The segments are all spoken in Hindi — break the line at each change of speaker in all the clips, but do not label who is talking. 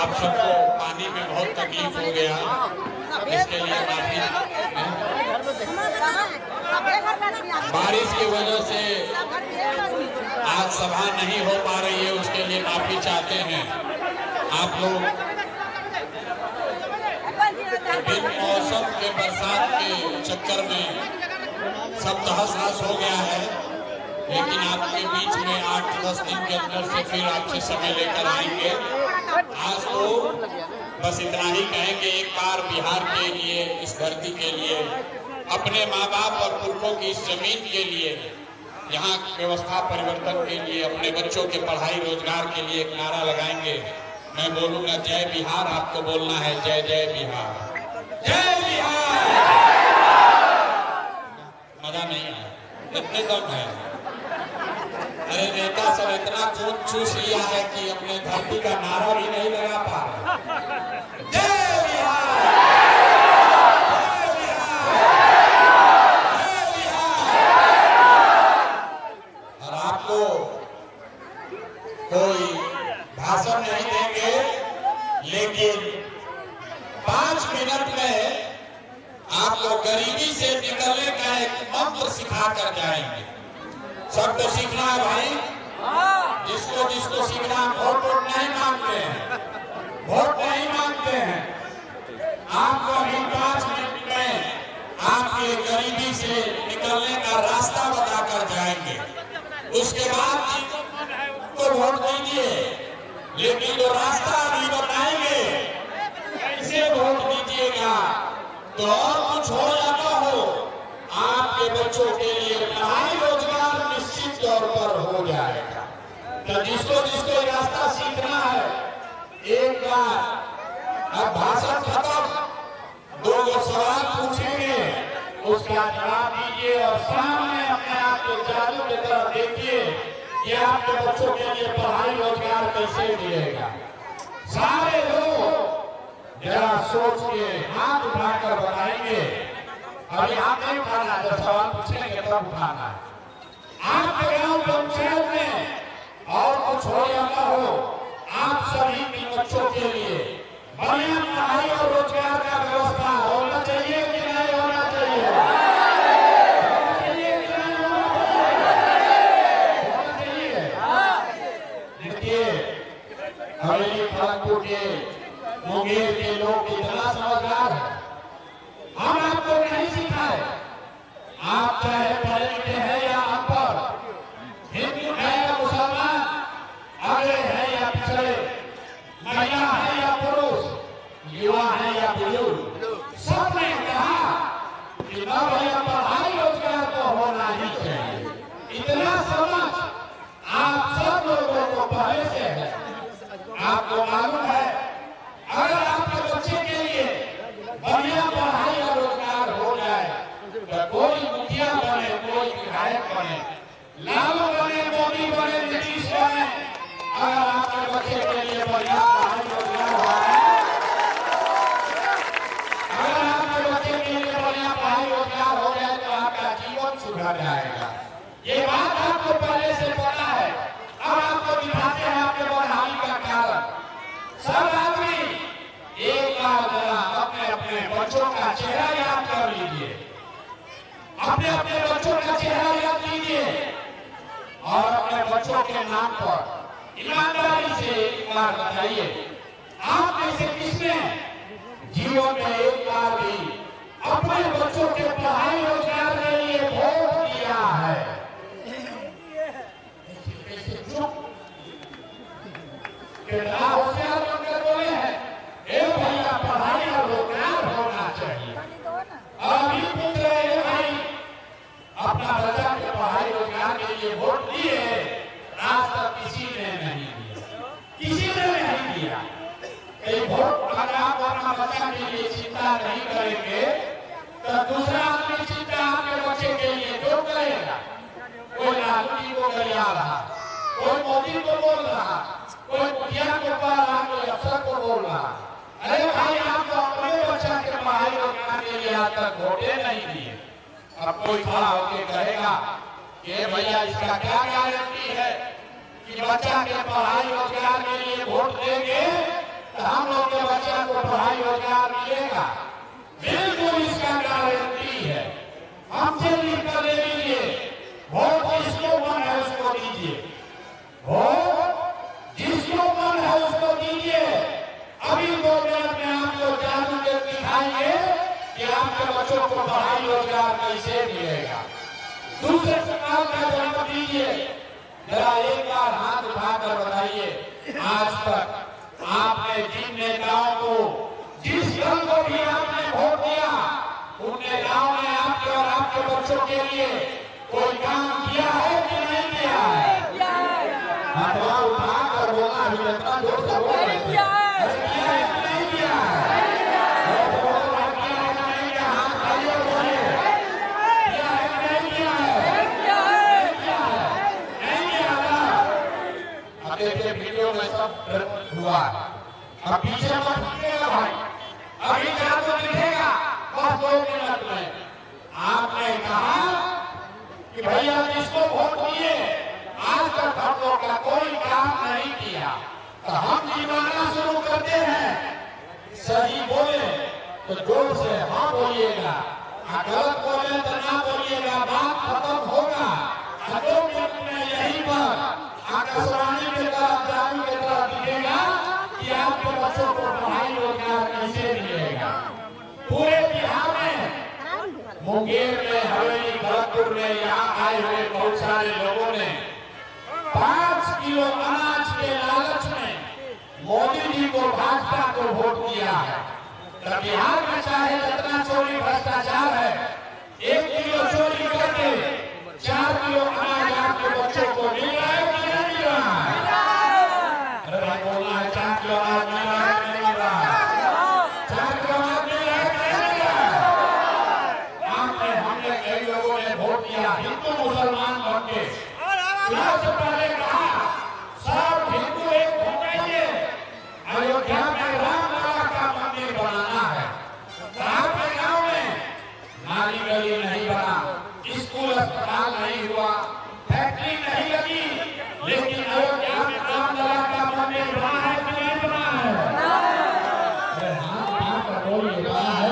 आप सबको पानी में बहुत तकलीफ हो गया, इसके लिए माफी। बारिश की वजह से आज सभा नहीं हो पा रही है, उसके लिए माफी चाहते हैं। आप लोग बिन मौसम के बरसात के चक्कर में सब तहस नहस हो गया है, लेकिन आपके बीच में 8-10 दिन के अंदर से फिर आपसे समय लेकर आएंगे। आज तो बस इतना ही कहेंगे, एक बार बिहार के लिए, इस धरती के लिए, अपने माँ बाप और पुरखों की इस जमीन के लिए, यहाँ व्यवस्था परिवर्तन के लिए, अपने बच्चों के पढ़ाई रोजगार के लिए एक नारा लगाएंगे। मैं बोलूंगा जय बिहार, आपको बोलना है जय जय बिहार, जय बिहार। मजा नहीं आया, इतने दम है। अरे नेता सब इतना खून चूस लिया है कि अपने धरती का नारा भी नहीं लगा पा रहे। जय बिहार, जय बिहार, जय बिहार। और आपको कोई भाषण नहीं देंगे, लेकिन 5 मिनट में आपको गरीबी से निकलने का एक मंत्र सिखा कर जाएंगे। सबको सीखना है भाई, जिसको जिसको सीखना। वोट नहीं मांगते हैं, वोट नहीं मांगते हैं। आपको अभी 5 मिनट में आपके गरीबी से निकलने का रास्ता बताकर जाएंगे। उसके बाद तो वोट दीजिए, लेकिन जो रास्ता अभी बताएंगे कैसे वोट दीजिएगा, तो और कुछ हो या ना हो, आपके बच्चों के लिए पढ़ाई रोजगार निश्चित तौर पर हो जाएगा। तो जिसको जिसको रास्ता सीखना है, एक बार अब भाषण खत्म, 2 सवाल पूछेंगे, उसका जवाब दीजिए और सामने अपने आप के जादू की तरफ देखिए कि आपके बच्चों के लिए पढ़ाई रोजगार कैसे मिलेगा। सारे लोग जरा सोच के हाथ उठाकर बताएंगे। अभी आप नहीं उठाना, जब सवाल पूछेंगे तब उठाना है। आपके गांव पंचायत में और कुछ हो या न हो, आप सभी के बच्चों के लिए बढ़िया पढ़ाई और रोजगार का व्यवस्था होना चाहिए कि नहीं होना चाहिए? होना चाहिए कि नहीं होना चाहिए? देखिए, हवेली खड़गपुर के, मुंगेर के लोग इतना समझदार है, हम आपको नहीं सिखाए। आप चाहे पढ़े लिखे हैं या अनपढ़, हिंदू है या मुसलमान, आगे है या पिछड़े, महिला है या पुरुष, युवा है या बुजुर्ग, सबने कहा कि न भैया पढ़ाई रोजगार तो होना ही चाहिए। इतना समझ आप सब लोगों को पहले से है। आपको मालूम है, अगर आपके बच्चे के लिए बढ़िया पढ़ाई और रोजगार हो जाए तो कोई मुखिया बने, कोई विधायक बने, लालू बने, मोदी बने, नीतीश बने, अगर आपके बच्चे के लिए बढ़िया पढ़ाई रोजगार हो जाए, अगर आपके बच्चे के लिए बढ़िया पढ़ाई रोजगार हो जाए तो आपका जीवन सुधर जाएगा। ये बात आपको पहले से पता है। अब आपको दिखाते हैं आपके बढ़ाई का कारण। सब आदमी एक बार जरा अपने अपने बच्चों का चेहरा याद कर लीजिए, अपने अपने बच्चों का चेहरा याद कीजिए और अपने बच्चों के नाम पर ईमानदारी से एक बार बताइए, आप में से किसने जीवन में एक बार भी अपने बच्चों के पढ़ाई रोजगार के लिए वोट दिया है? कितना होशियार बनकर बोले हैं, भैया पढ़ाई और रोजगार होना चाहिए। अभी पूछ रहे हैं भाई, अपना बच्चा के पढ़ाई रोजगार के लिए वोट दिए, आज तक किसी ने नहीं दिया, किसी ने नहीं दिया। वोट अगर आप अपना बच्चा के लिए चिंता नहीं करेंगे तो दूसरा आदमी चिंता आपके बच्चे के लिए क्यों करेगा? कोई लालू जी को गरिया रहा, कोई मोदी को बोल रहा, कोई मुखिया को बोल रहा, कोई अफसर को बोल रहा। अरे भाई, आप तो अपने बच्चा के पढ़ाई रोजगार के लिए आज तक वोटे नहीं दिए। अब कोई खड़ा होकर कहेगा कि भैया इसका क्या गारंटी है कि बच्चा के पढ़ाई रोजगार के लिए वोट देंगे तो हम लोग के बच्चों को पढ़ाई रोजगार मिलेगा। बिल्कुल इसका गारंटी है। हमसे लिखकर ले लीजिए, वोट जिसको मन है उसको दीजिए, वोट जिसको मन है उसको दीजिए। अभी 2 मिनट में आपको जादू के दिखाएंगे कि आपके बच्चों को पढ़ाई रोजगार कैसे मिलेगा। दूसरे सवाल का जवाब दीजिए। जरा एक बार हाथ उठाकर बताइए, आज तक आपने जिन नेताओं को, जिस दल को भी आपने वोट दिया, उन नेताओं ने आपके और आपके बच्चों के लिए कोई काम किया है कि नहीं किया है? हाथ उठाकर बोला, अभी इतना जोर से बोल रहे थे, किया है कि नहीं किया है? वीडियो में सब हुआ। अब पीछे मत हटिएगा भाई, अभी जादू दिखेगा बस 2 मिनट में। आपने कहा कि भैया जिसको वोट दिए आज तक हम लोग का कोई काम नहीं किया, तो हम जीवाना शुरू करते हैं। सही बोले तो जोर से हाँ बोलिएगा, गलत बोले तो ना बोलिएगा, बात खत्म होगा। 2 मिनट में यही पर आकाशवाणी के तरफ, जादू के तरफ दिखेगा कि आपके बच्चों को पढ़ाई रोजगार कैसे मिलेगा। पूरे बिहार में, मुंगेर में, हवेली, भरतपुर में, यहाँ आए हुए बहुत सारे लोगों ने 5 किलो अनाज के लालच में मोदी जी को, भाजपा को वोट दिया है। तो बिहार में चाहे जितना चोरी भ्रष्टाचार है, 1 किलो चोरी करके 4 किलो अनाज आपके बच्चों को मिल रहा है कि नहीं मिल रहा है? अरे भाई बोलना है, 4 किलो अनाज मिल रहा है कि नहीं मिल रहा है? 4 किलो अनाज मिल रहा है कि नहीं मिल रहा है? आपने, हमने कई लोगों ने वोट दिया हिंदू मुसलमान बन के। चुनाव से पहले कहा सब हिंदू एक हो जाइए, अयोध्या में रामलला का मंदिर बनाना है। आपके गांव में नाली गली नहीं बना, स्कूल अस्पताल नहीं हुआ, फैक्ट्री नहीं लगी, लेकिन अयोध्या में रामलला का मंदिर बना है कि नहीं बना है? हाथ पर बोलिए, बना है।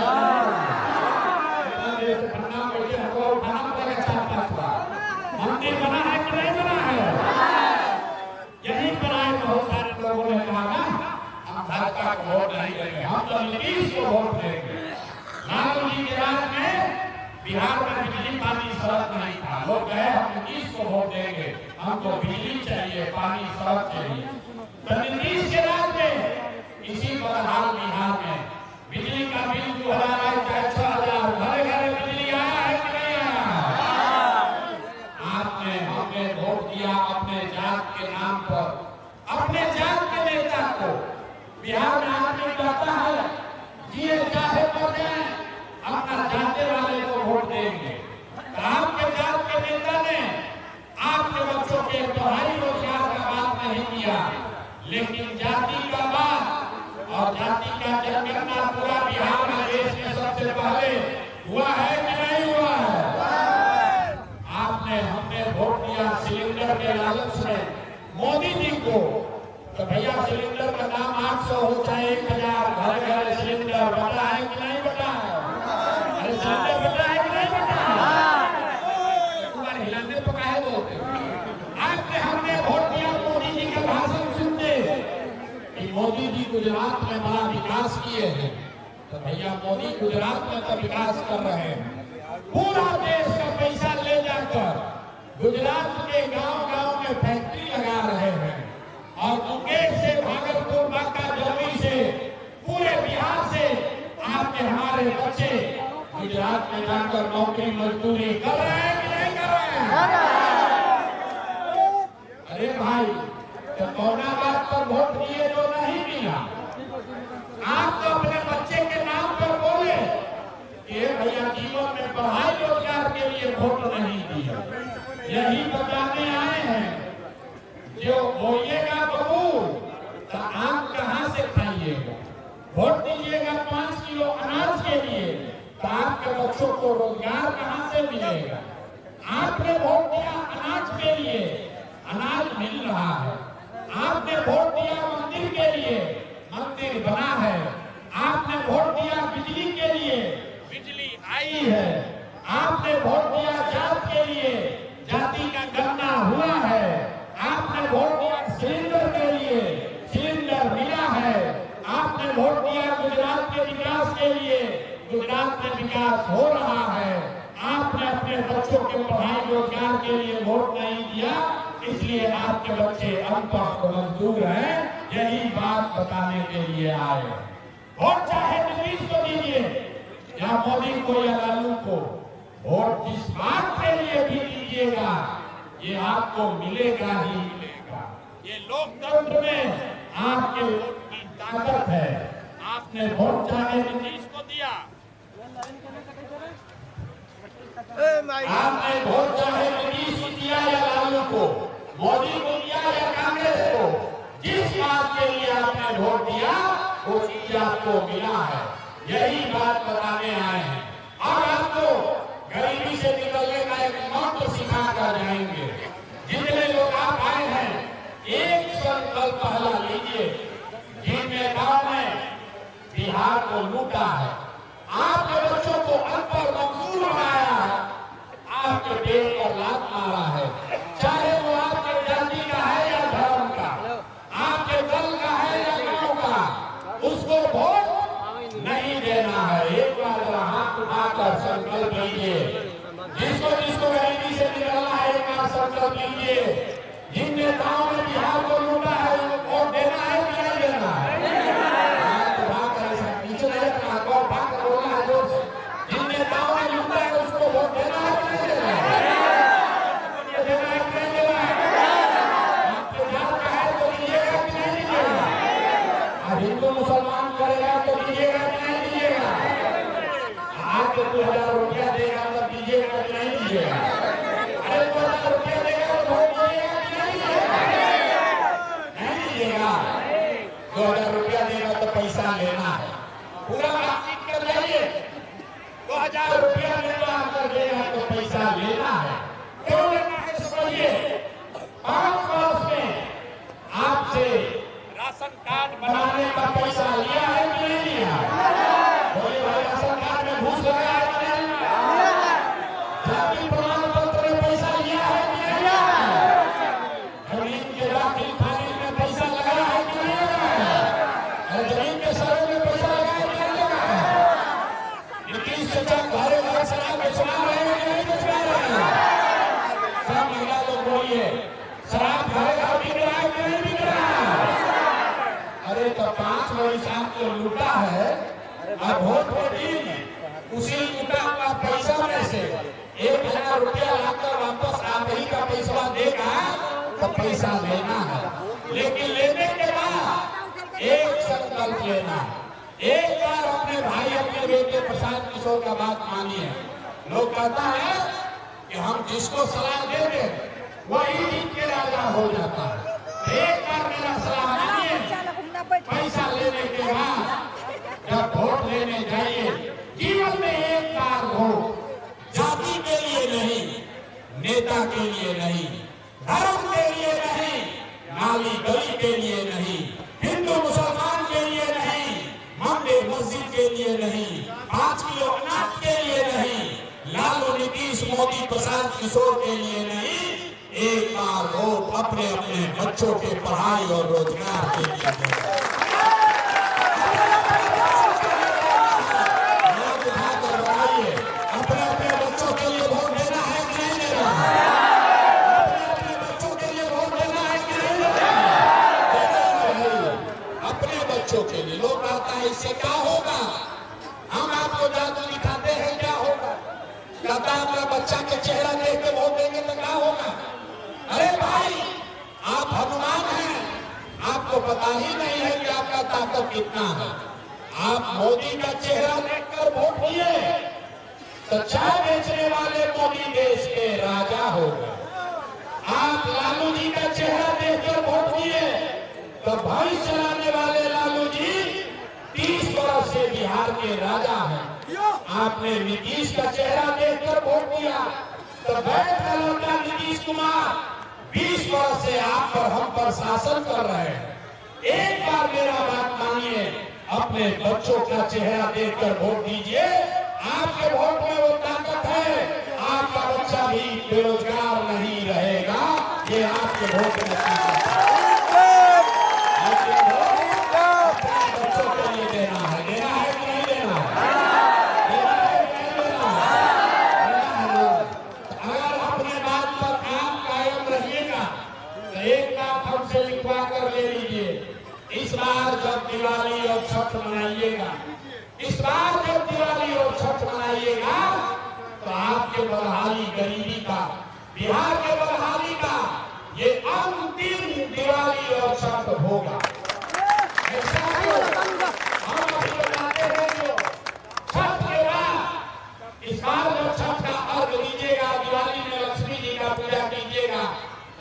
मंदिर बना है कि नहीं बना है? यही बनाए। बहुत सारे लोगों ने कहा ना, हम भाजपा को वोट नहीं देंगे, हम तो नीतीश को वोट देंगे। लालू जी के राज में बिहार में बिजली पानी सड़क नहीं था, लोग कहे हम नीतीश को वोट देंगे, हमको बिजली चाहिए, पानी सड़क चाहिए। तो नीतीश के राज में इसी बदहाल बिहार में बिजली का बिल 2000 आए चाहे 6000, घरे घरे बिजली आया है कि नहीं आया? आपने, हमने वोट दिया अपने जात के नाम पर, अपने जात के नेता को। बिहार में आदमी कहता है जिए चाहे मर जाए, अपना जाते वाले को वोट देंगे। तो आपके जात के नेता ने आपके बच्चों के पढ़ाई रोजगार का बात नहीं किया, लेकिन जाति का बात और जाति का जनगणना पूरा बिहार में देश में सबसे पहले हुआ है कि नहीं हुआ है? आपने, हमने वोट दिया सिलेंडर के लालच में मोदी जी को। तो भैया सिलेंडर का दाम 800 हो चाहे 1000, घर घर सिलेंडर बता है कि नहीं बता है? अरे सिलेंडर बता है कि नहीं बता है? तुम्हारे हिलाने तो काहे बोलते? आज हमने वोट दिया मोदी जी का भाषण सुनते कि मोदी जी गुजरात में बड़ा विकास किए हैं। तो भैया मोदी गुजरात में तो विकास कर रहे हैं, पूरा देश का पैसा ले जाकर गुजरात के गांव-गांव में फैक्ट्री लगा रहे हैं और मुंगेर से, भागलपुर, बांका, जमुई से, पूरे बिहार से आपके हमारे बच्चे गुजरात में जाकर नौकरी मजदूरी कर रहे हैं कि नहीं कर रहे हैं? अरे भाई, तो कौना बात पर वोट दिए जो नहीं दिया? आप तो अपने बच्चे के नाम पर बोले कि भैया जीवन में पढ़ाई रोजगार के लिए वोट नहीं दिया। यही बताने आए हैं, जो बोलिएगा बबू तो आप कहाँ से खाइएगा? वोट दीजिएगा 5 किलो अनाज के लिए, तो आपके बच्चों को रोजगार कहाँ से मिलेगा? आपने वोट दिया अनाज के लिए, अनाज मिल रहा है। आपने वोट दिया मंदिर के लिए, मंदिर बिल बना है। आपने वोट दिया बिजली के लिए, बिजली आई है। आपने वोट दिया जात के लिए, जाति का गणना हुआ है। आपने वोट दिया सिलेंडर के लिए, सिलेंडर मिला है। आपने वोट दिया गुजरात के विकास के लिए, गुजरात में विकास हो रहा है। आपने अपने बच्चों के पढ़ाई रोजगार के लिए वोट नहीं दिया, इसलिए आपके बच्चे अनपढ़ और मजदूर हैं। यही बात बताने के लिए आए। वोट चाहे नीतीश को दीजिए या मोदी को या लालू को, वोट जिस बात के लिए भी दीजिएगा ये आपको मिलेगा ही मिलेगा। ये लोकतंत्र में आपके वोट की ताकत है। आपने वोट चाहे नीतीश को दिया, आपने वोट चाहे नीतीश को दिया या लालू को, मोदी को दिया या कांग्रेस को, जिस बात के लिए आपने वोट दिया वो चीज आपको मिला है। यही बात बताने आए हैं। अब आपको गरीबी से निकलने का एक मंत्र सिखा कर जाएंगे। जितने लोग आप आए हैं, एक संकल्प पहला लीजिए। जिन नेताओं ने बिहार को लूटा है, आपके बच्चों को अनपढ़ मजदूर बनाया है, आपके पेट पर लात मारा है, चाहे वो आपके जाति का है या धर्म का, आपके दल का है या गांव का, उसको वोट नहीं देना है। एक बार हाथ उठाकर संकल्प लीजिए। जिसको जिसको गरीबी से निकलना है एक बार संकल्प लीजिए। जिन नेताओं ने बिहार को लूटा है उनको वोट देना है कि नहीं देना है? जिन नेताओं ने लूटा है उसको वोट देना है कि नहीं देना है? देना है कि नहीं देना है? आपको जात का है तो दीजिएगा कि नहीं दीजिएगा? हिंदू मुसलमान करेगा तो दीजिएगा कि नहीं दीजिएगा? आपको 2000 रुपया देगा तो दीजिएगा कि नहीं दीजिएगा? अरे 2000 रुपया देगा तो वोट दीजिएगा कि नहीं दीजिएगा? नहीं दीजिएगा। 2000 रुपया देगा तो पैसा लेना है, पूरा बातचीत कर जाइए। 2000 रुपया लेना कर देगा तो पैसा लेना है। क्यों लेना है समझिए। 5 वर्ष में आपसे राशन कार्ड बनाने का पैसा लिया है कि नहीं लिया? बोले भाई राशन कार्ड में घूस लगा है कि नहीं? जाति प्रमाण पत्र में पैसा लिया है कि नहीं लिया? जमीन के दाखिल खाने में पैसा लगा है कि नहीं लगा? जमीन के सर्वे में पैसा लगा है कि नहीं लगा? नीतीश चाचा घरे घरे शराब बेचवा रहे हैं कि नहीं बेचवा रहे हैं? सब महिला लोग बोलिए, शराब घरे घर बिक रहा है कि नहीं बिक रहा है? अरे तो 5 वर्ष आपको लूटा है, अब वोट के दिन उसी लूटा हुआ पैसा में से 1000 रुपया लाकर वापस आप ही का पैसा देगा तो पैसा लेना है। लेकिन लेने के बाद एक संकल्प लेना है। एक बार अपने भाई अपने बेटे प्रशांत किशोर का बात मानिए। लोग कहता है कि हम जिसको सलाह देंगे वही जीत के राजा हो जाता है। एक बार मेरा सलाह मानिए। पैसा लेने के बाद जब वोट लेने जाइए, जीवन में एक बार वोट जाति के लिए नहीं, नेता के लिए नहीं, धर्म के लिए नहीं, नाली गली के लिए नहीं, हिंदू मुसलमान के लिए नहीं, मंदिर मस्जिद के लिए नहीं, 5 किलो अनाज के लिए नहीं, लालू नीतीश मोदी प्रशांत किशोर के लिए नहीं, एक बार वोट अपने अपने बच्चों के पढ़ाई और रोजगार के लिए दें। अपने अपने बच्चों के लिए वोट देना है कि नहीं देना है? अपने अपने बच्चों के लिए वोट देना है कि नहीं देना है? अपने बच्चों के लिए। लोग कहता है इससे क्या होगा? हम आपको जादू दिखाते हैं क्या होगा? कहता है अपना बच्चा के चेहरा देख के वोट देंगे तो क्या होगा? अरे भाई आप हनुमान हैं, आपको पता ही नहीं है कि आपका ताकत कितना है। आप मोदी का चेहरा देखकर वोट दिए तो चाय बेचने वाले मोदी देश के राजा हो गए। आप लालू जी का चेहरा देखकर वोट दिए तो भाई चलाने वाले लालू जी 30 वर्ष से बिहार के राजा हैं। आपने नीतीश का चेहरा देखकर वोट दिया तो बैठ का लौटा नीतीश कुमार 20 वर्ष से आप पर हम पर शासन कर रहे हैं। एक बार मेरा बात मानिए, अपने बच्चों का चेहरा देखकर वोट दीजिए। आपके वोट में वो ताकत है, आपका बच्चा भी बेरोजगार नहीं रहेगा। ये आपके वोट में ताकत है। बच्चों के लिए देना है कि नहीं देना है? अगर अपने बात पर आप कायम रहिएगा तो एक बात हमसे लिखवा कर ले लीजिए। इस बार जब दिवाली और छठ मनाइएगा, इस बार जब दिवाली और छठ मनाइएगा तो आपके बदहाली गरीबी का, बिहार के बदहाली का ये अंतिम दिवाली और छठ होगा। हम अभी बताते हैं जो छठ के बाद इस बार जब छठ का अर्घ दीजिएगा, दिवाली में लक्ष्मी जी का पूजा कीजिएगा,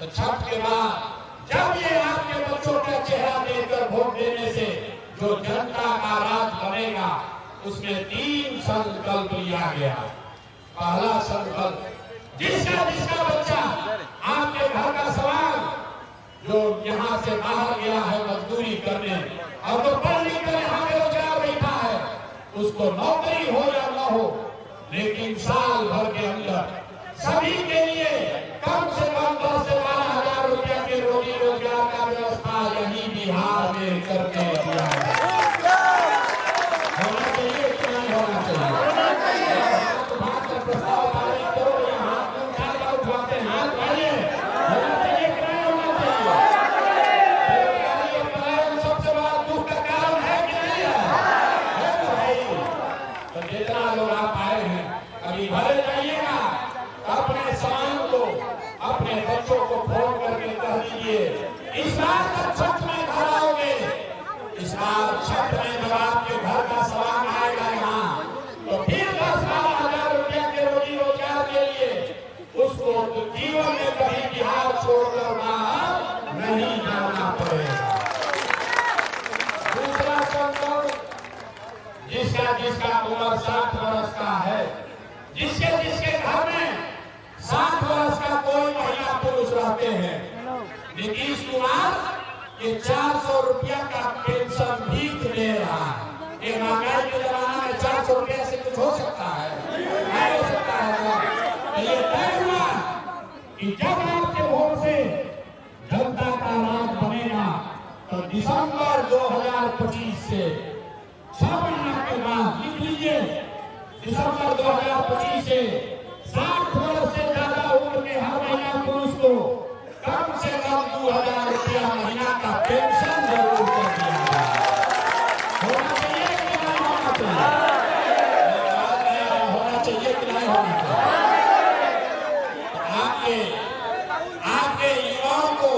तो छठ के बाद जब ये आपके बच्चों का चेहरा देखकर वोट देने से जो जनता का राज बनेगा, उसमें 3 संकल्प लिया गया। पहला संकल्प, जिसका बच्चा आपके घर का सवाल जो यहाँ से बाहर गया है मजदूरी करने और जो पढ़ लिख कर यहाँ बेरोजगार बैठा है, उसको नौकरी हो या न हो, लेकिन साल भर के अंदर सभी के लिए कम से कम 10 से 12 हजार रुपया के रोजी रोजगार का व्यवस्था यही बिहार में करके दिया है। होना चाहिए कि नहीं होना चाहिए? प्रस्ताव पारित करो, हाथ उठाते हैं, हाथ उठाइए। होना चाहिए कि नहीं होना चाहिए? बेरोजगारी और पलायन सबसे बड़ा दुख का कारण है कि नहीं है? तो भाई, तो जितना लोग आप आए हैं, अभी भले जाइएगा, अपने सामान को, अपने बच्चों को फोन करके कह दीजिए, इस बार जब छठ में घर आओगे, इस बार छठ में जब आपके घर का सामान आएगा यहाँ, तो फिर 10-12 हजार रुपया के रोजी रोजगार के लिए उसको तो जीवन में कभी बिहार छोड़कर बाहर नहीं जाना पड़ेगा। दूसरा संकल्प, जिसका उम्र 60 वर्ष का है, जिसके घर में 60 वर्ष का कोई महिला पुरुष रहते हैं, नीतीश कुमार ये 400 रुपया का पेंशन भीख दे रहा है। ये महंगाई के जमाना में 400 रुपया से कुछ हो सकता है? नहीं हो सकता है। तो ये तय हुआ कि जब आपके वोट से जनता का राज बनेगा तो दिसंबर 2025 से 6 महीने के बाद, लिख लीजिए, दिसंबर 2025 से 60 वर्ष से ज्यादा उम्र के हर महिला पुरुष को कम से कम 2000 रुपया महीना का पेंशन जरूर कर दिया जाए। होना चाहिए कि नहीं होना चाहिए? होना चाहिए कि नहीं होना चाहिए? आपके युवाओं को,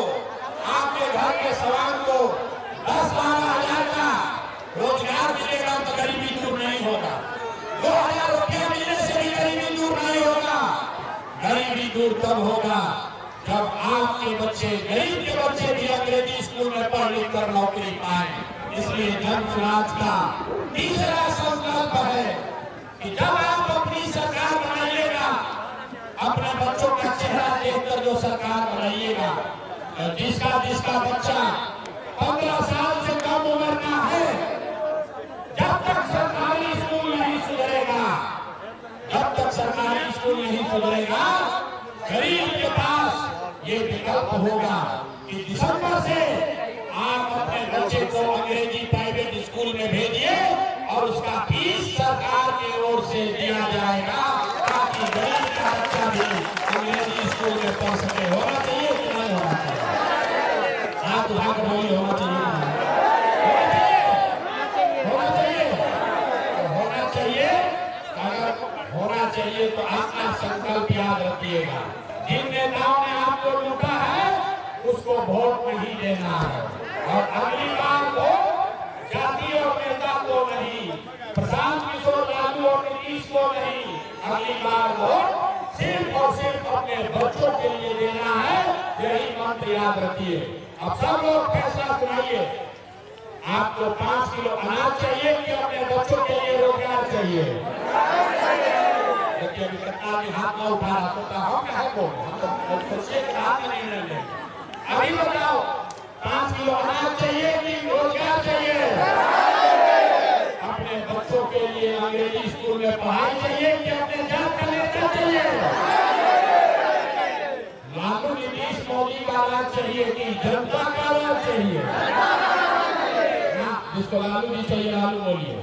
आपके घर के सवाल को 10-12 हजार का रोजगार मिलेगा तो गरीबी दूर नहीं होगा। 2000 रुपया मिलने से भी गरीबी दूर नहीं होगा। गरीबी दूर तब होगा जब आपके बच्चे, गरीब के बच्चे भी अंग्रेजी स्कूल में पढ़ लिख कर नौकरी पाए। इसलिए जन स्वराज का तीसरा संकल्प है कि जब आप अपनी सरकार बनाइएगा, अपने बच्चों का चेहरा देखकर जो सरकार बनाइएगा, जिसका बच्चा 15 साल से कम उम्र का है, जब तक सरकारी स्कूल नहीं सुधरेगा, जब तक सरकारी स्कूल नहीं सुधरेगा, गरीब के पास ये विकल्प होगा कि दिसंबर से आप अपने बच्चे को अंग्रेजी प्राइवेट स्कूल में भेजिए और उसका फीस सरकार की ओर से दिया जाएगा, ताकि गरीब का बच्चा भी अंग्रेजी स्कूल में पढ़ सके। होना चाहिए कि नहीं होना चाहिए? आप उठा कर बोलिए, होना चाहिए? होना चाहिए? होना चाहिए। अगर होना चाहिए तो आपका संकल्प याद रखिएगा। जिन नेताओं ने आपको लूटा है उसको वोट नहीं देना है, और अगली बार वोट जातीय नेता को नहीं, प्रशांत किशोर लालू और नीतीश को नहीं, अगली बार वोट सिर्फ और सिर्फ अपने बच्चों के लिए देना है। यही मंत्र याद रखिए। अब सब लोग फैसला सुनाइए, आपको 5 किलो अनाज चाहिए कि अपने बच्चों के लिए रोजगार चाहिए? देखिए अभी कितना भी हाथ न उठा रहा तो हम क्या है बोल, हम तो सोचिए कि हाथ नहीं लेंगे। अभी बताओ 5 किलो अनाज चाहिए कि रोजगार चाहिए? में पढ़ाई चाहिए कि अपने जात का नेता चाहिए? लालू नीतीश मोदी का राज चाहिए कि जनता का राज चाहिए? जिसको लालू जी चाहिए लालू बोलिए,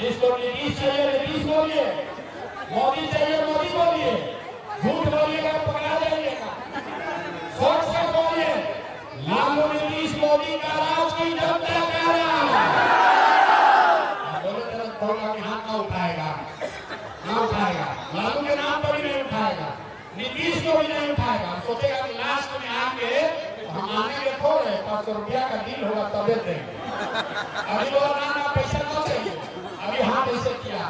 जिसको नीतीश चाहिए नीतीश बोलिए, मोदी चाहिए मोदी बोलिए। झूठ बोलिएगा पकड़ा जाइएगा। सोच कर बोलिए, लालू नीतीश मोदी का राज की जनता का राज। हाथ ना उठाएगा, ना उठाएगा, लालू के नाम पर भी नहीं उठाएगा, नीतीश को भी नहीं उठाएगा। सोचेगा कि लास्ट में आके हम आने के खो रहे, 500 रुपया का डील होगा तबे देंगे। अभी बोला ना पैसा ना चाहिए, अभी हाँ पैसे किया।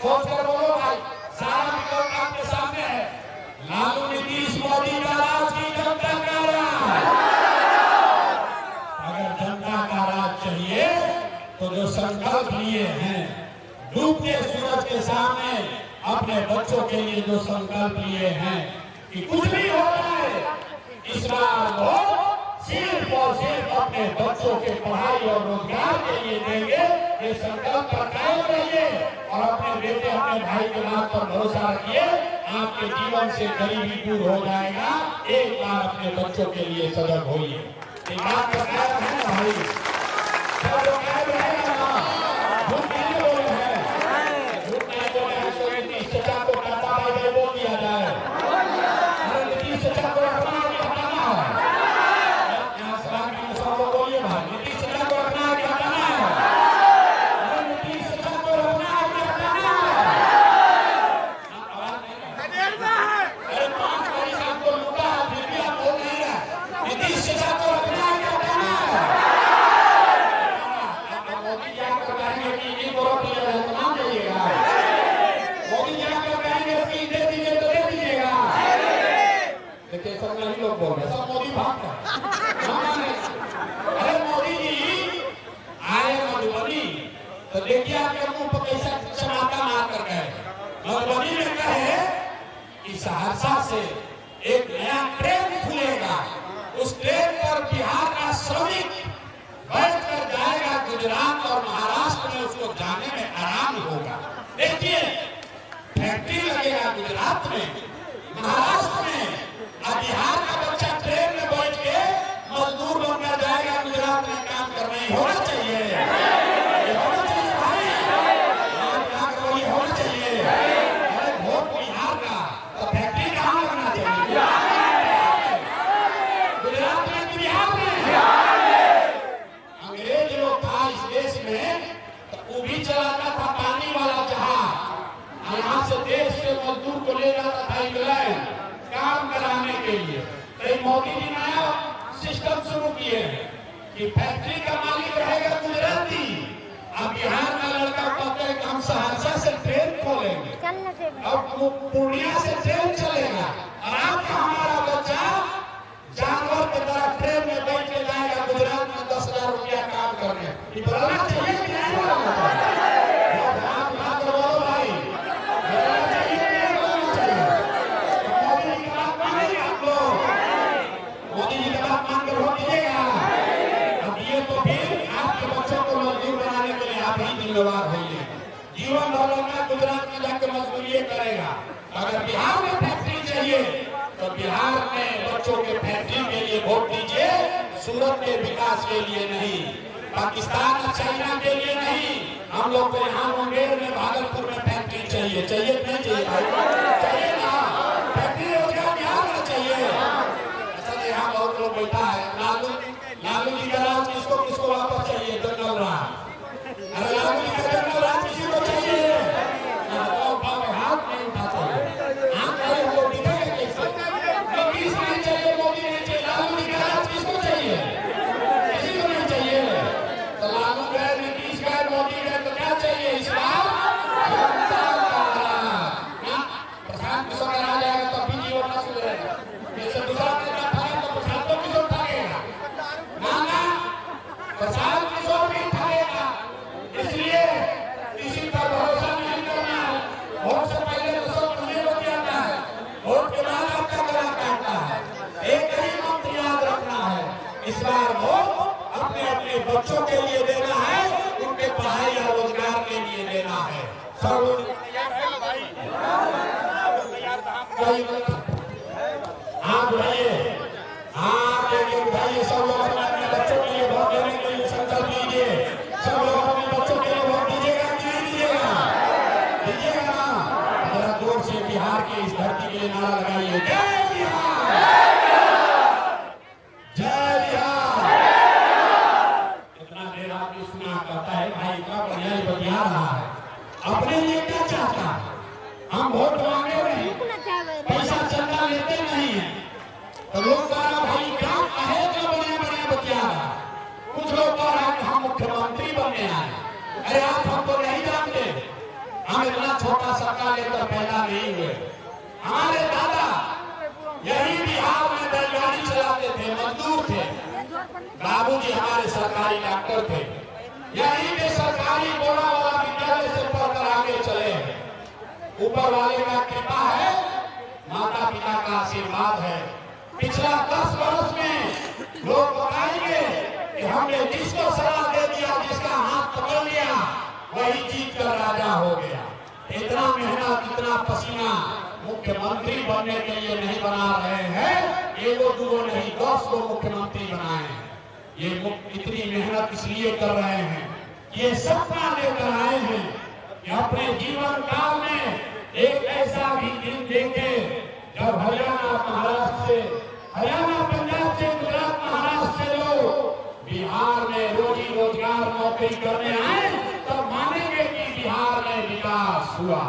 सोच कर बोलो भाई, सारा विकल्प आपके सामने है। लालू नीतीश मोदी का राज की जनता का राज। अगर जनता का राज चाहिए तो जो संकल्प लिए हैं, डूबते सूरज के सामने अपने बच्चों के लिए जो संकल्प लिए हैं कि कुछ भी हो जाए इस बार वो सिर्फ और सिर्फ अपने बच्चों के पढ़ाई और रोजगार के लिए देंगे, ये संकल्प पर कायम रहिए और अपने बेटे अपने भाई के बात पर भरोसा रखिए। आपके जीवन से गरीबी दूर हो जाएगा। एक बार अपने बच्चों के लिए सजग होइए। एक बात का कायम है ना भाई, सब लोग कायम रहेगा ना, झूठ नहीं बोले हैं, झूठ नहीं बोले हैं। तो नीतीश चाचा को टाटा बाय बाय बोल दिया जाए। अरे नीतीश चाचा को रखना है कि हटाना है? यहाँ सलाम की सबको बोलिए भाई, नीतीश चाचा को रखना है कि हटाना है? अरे नीतीश चाचा को रखना है कि हटाना है? अरे 5 तारीख आपको लूटा है, फिर भी आप बोल नहीं रहे। नीतीश चाचा को रखना है कि हटाना है? मोदी जी आकर कहेंगे कि इन्हीं को रोक लिया जाए तो मान जाइएगा? मोदी जी आकर कहेंगे कि दे दीजिए तो दे दीजिएगा? देखिए सब नहीं लोग बोल रहे, सब मोदी भागता है। अरे मोदी जी आए मधुबनी तो देखिए आपके मुंह पर कैसा चमाका मार कर गए। मधुबनी में कहे कि सहरसा से एक नया ट्रेन खुलेगा, उस ट्रेन पर बिहार का श्रमिक बैठ कर जाएगा गुजरात और महाराष्ट्र में, उसको जाने में आराम होगा। देखिए फैक्ट्री लगेगा गुजरात में, महाराष्ट्र में, और बिहार का बच्चा ट्रेन में बैठ के मजदूर बनकर जाएगा गुजरात में काम करने। होना चाहिए, ये होना चाहिए भाई, ये होना चाहिए। अरे वोट बिहार का तो फैक्ट्री कहाँ लगना चाहिए? गुजरात में कि बिहार में? अंग्रेज लोग था इस देश में तो वो भी चलाता था पानी वाला जहाज, यहाँ से देश से मजदूर को ले जाता था इंग्लैंड काम कराने के लिए। तो मोदी जी नया सिस्टम शुरू किए कि फैक्ट्री का मालिक रहेगा गुजराती, अब बिहार का लड़का कहता है कि हम सहरसा से ट्रेन खोलेंगे, अब पूर्णिया से ट्रेन चलेगा और आपका हमारा बच्चा जानवर की तरह ट्रेन में बैठ के जाएगा गुजरात में 10,000 रुपया काम करने। ये बोलना चाहिए कि नहीं बोलना चाहिए? आप बात करो भाई, बोलना चाहिए कि नहीं बोलना चाहिए? मोदी जी की बात मानेंगे आप लोग? मोदी जी की बात मानकर वोट दीजिएगा। अब ये तो फिर आपके बच्चों को मजदूर बनाने के लिए आप ही जिम्मेवार होइए। जीवन भर में गुजरात में जाकर मजदूरी करेगा। अगर बिहार में फैक्ट्री चाहिए तो बिहार में बच्चों के फैक्ट्री के लिए वोट दीजिए, सूरत के विकास के लिए नहीं, पाकिस्तान और चाइना के लिए नहीं। हम लोग को यहाँ मुंगेर में, भागलपुर में फैक्ट्री चाहिए, चाहिए नहीं चाहिए भाई? चाहिए ना, फैक्ट्री रोजगार बिहार में चाहिए। अच्छा यहाँ बहुत लोग बैठा है, लालू जी का राज किसको किसको वापस चाहिए? जंगल राज। अरे लालू जी का जंगल राज किसी को चाहिए? हाथ नहीं उठा चाहिए, हाथ नहीं वो दिखेगा कैसे? नीतीश नहीं चाहिए, मोदी नहीं चाहिए, लालू जी का राज किसको चाहिए? किसी को नहीं चाहिए। तो लालू गए, नीतीश गए, मोदी गए, तो क्या चाहिए इस बार? जनता का राज। प्रशांत किशोर आ जाएगा तो भी जीवन न सुधरेगा। जैसे दूसरा नेता था तो प्रशांत किशोर भागेगा, माना प्रशांत किशोर भी भागेगा। इसलिए किसी पर भरोसा नहीं करना है। वोट से पहले तो सब मुझे को जाता है, वोट के बाद आपका गला काटता है। एक ही मंत्र याद रखना है, इस बार वोट अपने अपने बच्चों के लिए देना है, उनके पढ़ाई और रोजगार के लिए लिए देना है। सब आप भाई सब लोग अपने बच्चों के लिए वोट देने के लिए संकल्प लीजिए। सब लोग अपने बच्चों के लिए वोट दीजिएगा कि नहीं दीजिएगा? दीजिएगा ना। जरा जोर से बिहार की इस धरती के लिए नारा लगाइए, जय बिहार, जय बिहार। इतना देर आपने सुना कहता है भाई का बढ़िया बतिया रहा है, अपने लिए क्या चाहता है? हम वोट मांगे नहीं, पैसा चंदा लेते नहीं है, तो लोग द्वारा भाई क्या कहे जो बने बने बतिया रहा। कुछ लोग कह रहे हैं कि हम मुख्यमंत्री बनने आए। अरे आप हमको नहीं जानते, हम इतना छोटा सरकार लेकर पैदा नहीं हुए। हमारे दादा यही बिहार में बैलगाड़ी चलाते थे, मजदूर थे। बाबूजी हमारे सरकारी डॉक्टर थे, यही में सरकारी बोरा वाला विद्यालय से पढ़कर आगे चले हैं। ऊपर वाले का कृपा है, माता पिता का आशीर्वाद है। पिछला 10 वर्ष में लोग बताएंगे कि हमने जिसको सलाह दे दिया, जिसका हाथ पकड़ लिया, वही जीत कर राजा हो गया। इतना मेहनत, इतना पसीना मुख्यमंत्री बनने के लिए नहीं बना रहे हैं, एगो दूगो नहीं 10 को मुख्यमंत्री बनाए। ये इतनी मेहनत इसलिए कर रहे हैं, ये सपना लेकर आए हैं कि अपने जीवन काल में एक ऐसा भी दिन देखे जब हरियाणा, महाराष्ट्र से, हरियाणा, पंजाब से, गुजरात, महाराष्ट्र से लोग बिहार में रोजी रोजगार नौकरी करने आए, तब मानेंगे कि बिहार में विकास हुआ।